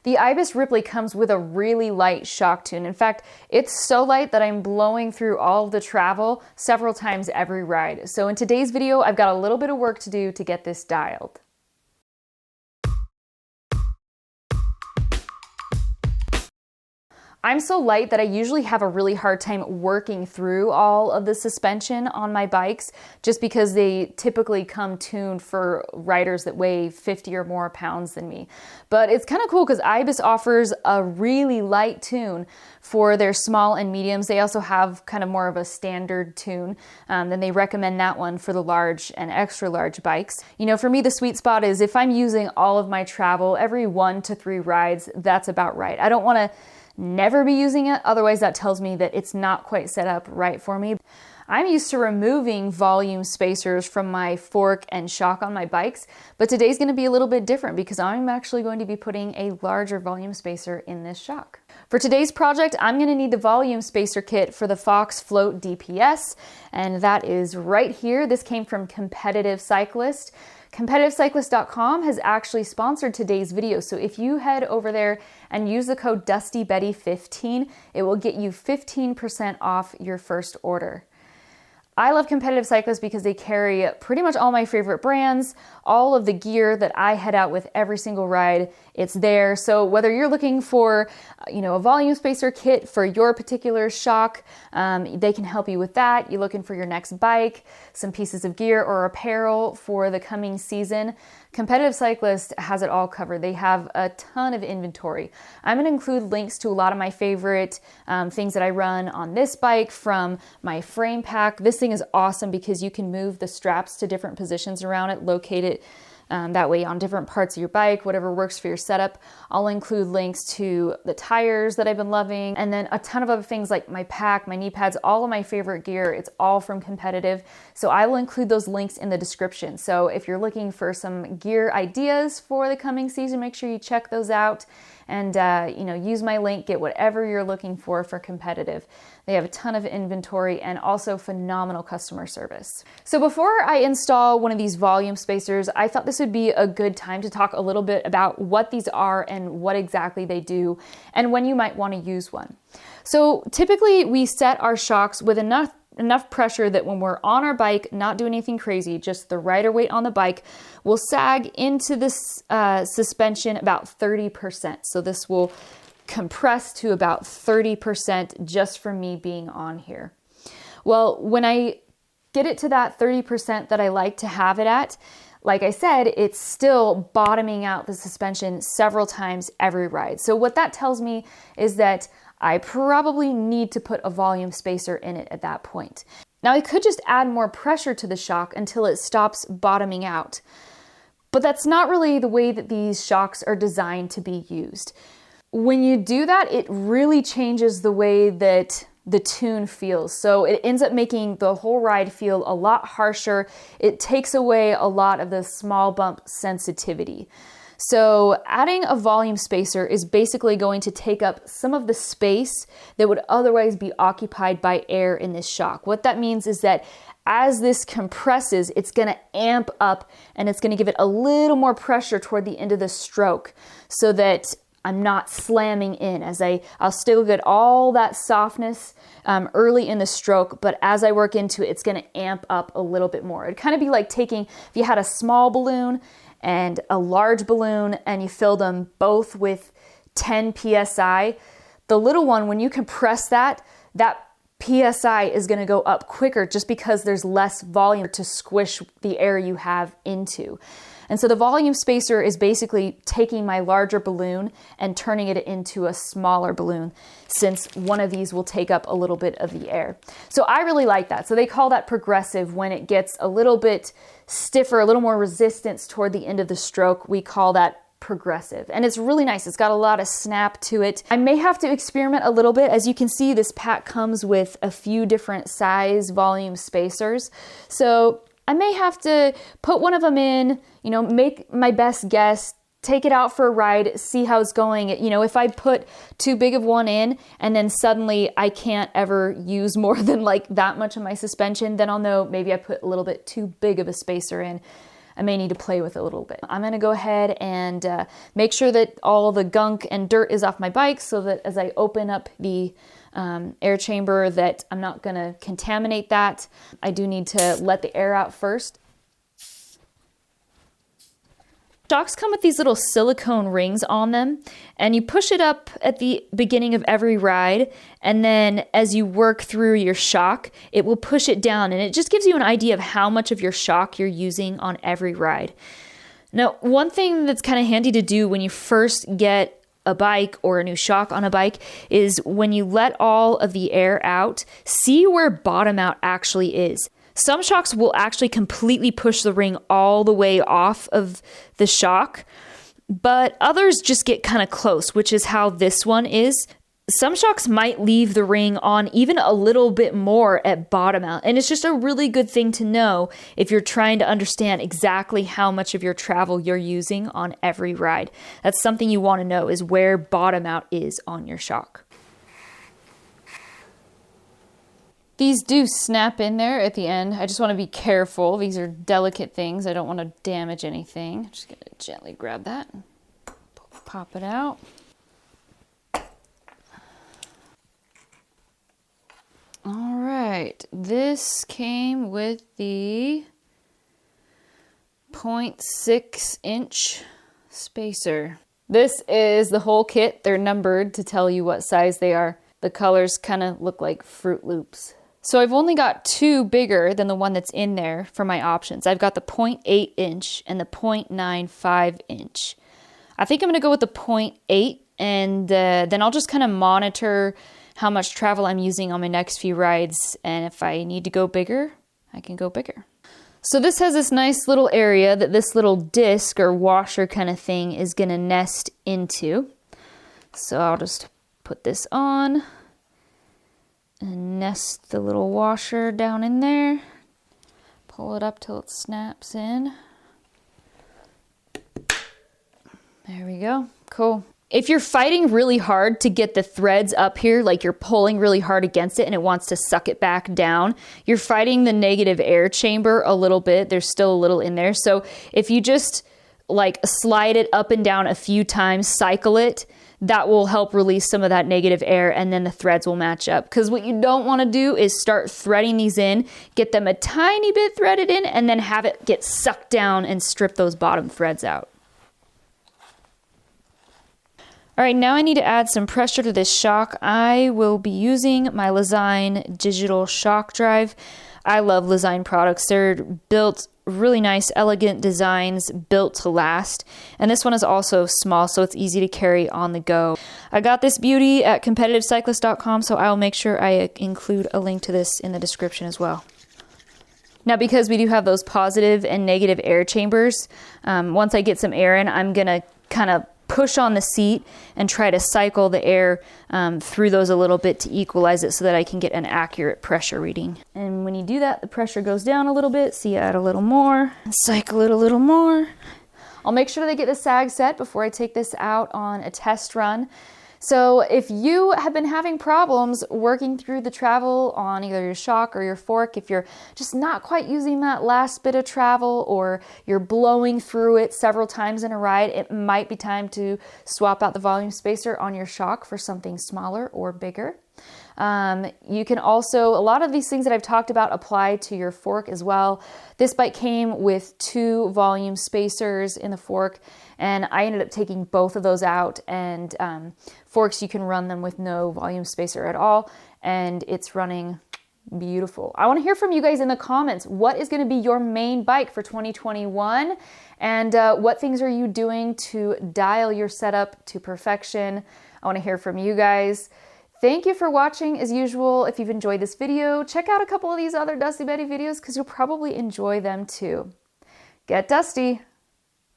The Ibis Ripley comes with a really light shock tune. In fact, it's so light that I'm blowing through all of the travel several times every ride. So in today's video, I've got a little bit of work to do to get this dialed. I'm so light that I usually have a really hard time working through all of the suspension on my bikes just because they typically come tuned for riders that weigh 50 or more pounds than me. But it's kind of cool because Ibis offers a really light tune for their small and mediums. They also have kind of more of a standard tune. Then they recommend that one for the large and extra large bikes. You know, for me, the sweet spot is if I'm using all of my travel, every 1 to 3 rides, that's about right. I don't want to never be using it, otherwise that tells me that it's not quite set up right for me. I'm used to removing volume spacers from my fork and shock on my bikes, but today's going to be a little bit different because I'm actually going to be putting a larger volume spacer in this shock. For today's project, I'm going to need the volume spacer kit for the Fox Float DPS, and that is right here. This came from Competitive Cyclist. CompetitiveCyclist.com has actually sponsored today's video, so if you head over there and use the code DustyBetty15, it will get you 15% off your first order. I love Competitive Cyclist because they carry pretty much all my favorite brands, all of the gear that I head out with every single ride, it's there. So whether you're looking for, a volume spacer kit for your particular shock, they can help you with that. You're looking for your next bike, some pieces of gear or apparel for the coming season, Competitive Cyclist has it all covered. They have a ton of inventory. I'm going to include links to a lot of my favorite things that I run on this bike from my frame pack. This thing is awesome because you can move the straps to different positions around it, locate it that way on different parts of your bike, whatever works for your setup. I'll include links to the tires that I've been loving, and then a ton of other things like my pack, my knee pads, all of my favorite gear. It's all from Competitive. So I will include those links in the description. So if you're looking for some gear ideas for the coming season, make sure you check those out and use my link, get whatever you're looking for Competitive. They have a ton of inventory and also phenomenal customer service. So before I install one of these volume spacers, I thought this would be a good time to talk a little bit about what these are and what exactly they do and when you might want to use one. So typically we set our shocks with enough pressure that when we're on our bike, not doing anything crazy, just the rider weight on the bike will sag into this suspension about 30%. So this will compress to about 30% just from me being on here. Well, when I get it to that 30% that I like to have it at, like I said, it's still bottoming out the suspension several times every ride. So what that tells me is that I probably need to put a volume spacer in it at that point. Now I could just add more pressure to the shock until it stops bottoming out, but that's not really the way that these shocks are designed to be used. When you do that, it really changes the way that the tune feels. So it ends up making the whole ride feel a lot harsher. It takes away a lot of the small bump sensitivity. So adding a volume spacer is basically going to take up some of the space that would otherwise be occupied by air in this shock. What that means is that as this compresses, it's going to amp up and it's going to give it a little more pressure toward the end of the stroke so that I'm not slamming in I'll still get all that softness early in the stroke, but as I work into it, it's going to amp up a little bit more. It'd kind of be like if you had a small balloon and a large balloon and you filled them both with 10 PSI, the little one, when you compress that PSI is going to go up quicker just because there's less volume to squish the air you have into. And so the volume spacer is basically taking my larger balloon and turning it into a smaller balloon, since one of these will take up a little bit of the air. So I really like that. So they call that progressive when it gets a little bit stiffer, a little more resistance toward the end of the stroke. We call that progressive. And it's really nice. It's got a lot of snap to it. I may have to experiment a little bit. As you can see, this pack comes with a few different size volume spacers. So I may have to put one of them in, make my best guess, take it out for a ride, see how it's going. If I put too big of one in and then suddenly I can't ever use more than like that much of my suspension, then I'll know maybe I put a little bit too big of a spacer in. I may need to play with a little bit. I'm gonna go ahead and make sure that all the gunk and dirt is off my bike so that as I open up the air chamber that I'm not gonna contaminate that. I do need to let the air out first. Shocks come with these little silicone rings on them, and you push it up at the beginning of every ride, and then as you work through your shock, it will push it down, and it just gives you an idea of how much of your shock you're using on every ride. Now, one thing that's kind of handy to do when you first get a bike or a new shock on a bike is when you let all of the air out, see where bottom out actually is. Some shocks will actually completely push the ring all the way off of the shock, but others just get kind of close, which is how this one is. Some shocks might leave the ring on even a little bit more at bottom out, and it's just a really good thing to know if you're trying to understand exactly how much of your travel you're using on every ride. That's something you want to know, is where bottom out is on your shock. These do snap in there at the end. I just want to be careful. These are delicate things. I don't want to damage anything. Just going to gently grab that and pop it out. All right. This came with the 0.6 inch spacer. This is the whole kit. They're numbered to tell you what size they are. The colors kind of look like Fruit Loops. So I've only got two bigger than the one that's in there for my options. I've got the 0.8 inch and the 0.95 inch. I think I'm going to go with the 0.8, and then I'll just kind of monitor how much travel I'm using on my next few rides. And if I need to go bigger, I can go bigger. So this has this nice little area that this little disc or washer kind of thing is going to nest into. So I'll just put this on and nest the little washer down in there. Pull it up till it snaps in. There we go. Cool. If you're fighting really hard to get the threads up here, like you're pulling really hard against it and it wants to suck it back down, you're fighting the negative air chamber a little bit. There's still a little in there. So if you just like slide it up and down a few times, cycle it, that will help release some of that negative air, and then the threads will match up. Because what you don't want to do is start threading these in, get them a tiny bit threaded in, and then have it get sucked down and strip those bottom threads out. All right, now I need to add some pressure to this shock. I will be using my Lezyne digital shock drive. I love Lezyne products. They're built really nice, elegant designs, built to last. And this one is also small, so it's easy to carry on the go. I got this beauty at competitivecyclist.com, so I'll make sure I include a link to this in the description as well. Now, because we do have those positive and negative air chambers, once I get some air in, I'm gonna kind of push on the seat and try to cycle the air through those a little bit to equalize it so that I can get an accurate pressure reading. And when you do that, the pressure goes down a little bit, so you add a little more, cycle it a little more. I'll make sure that I get the sag set before I take this out on a test run. So if you have been having problems working through the travel on either your shock or your fork, if you're just not quite using that last bit of travel, or you're blowing through it several times in a ride, it might be time to swap out the volume spacer on your shock for something smaller or bigger. You can also, a lot of these things that I've talked about apply to your fork as well. This bike came with 2 volume spacers in the fork, and I ended up taking both of those out, and forks, you can run them with no volume spacer at all, and it's running beautiful. I want to hear from you guys in the comments. What is going to be your main bike for 2021? And what things are you doing to dial your setup to perfection? I want to hear from you guys. Thank you for watching. As usual, if you've enjoyed this video, check out a couple of these other Dusty Betty videos because you'll probably enjoy them too. Get dusty!